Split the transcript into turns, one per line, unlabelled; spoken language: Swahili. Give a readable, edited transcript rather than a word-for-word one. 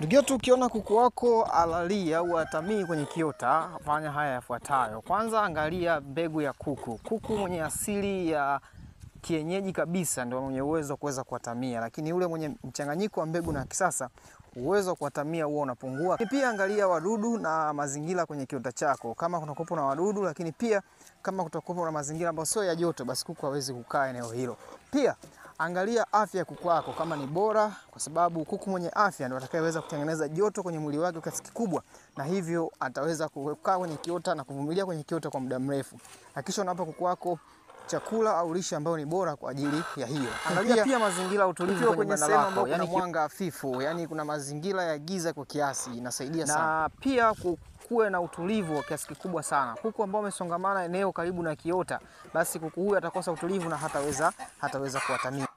Ndugu yetu, ukiona kuku wako alalia au atamii kwenye kiota, fanya haya yafuatayo. Kwanza, angalia mbegu ya kuku. Kuku mwenye asili ya kienyeji kabisa ndio mwenye uwezo kuweza kuatamia, lakini yule mwenye mchanganyiko wa mbegu na kisasa, uwezo wa kuatamia huo unapungua. Pia angalia wadudu na mazingira kwenye kiota chako. Kama kunakuwa na wadudu, lakini pia kama kutakuwa na mazingira ambayo sio ya joto, basi kuku hawezi kukaa eneo hilo. Pia angalia afya ya kuku wako kama ni bora, kwa sababu kuku mwenye afya ndio atakayeweza kutengeneza joto kwenye mwili wake kiasi kikubwa, na hivyo ataweza kukaa kwenye kiota na kuvumilia kwenye kiota kwa muda mrefu. Hakikisha unapa kuku wako chakula au lishe ambayo ni bora kwa ajili ya hiyo. Angalia pia mazingira utulivu kwenye banda lako, yani mwanga hafifu, yani kuna mazingira ya giza kwa kiasi, inasaidia sana. Na pia kuwe na utulivu wa kiasi kikubwa sana. Kuku ambao wamesongamana eneo karibu na kiota, basi kuku huyu atakosa utulivu na hataweza kuatamia.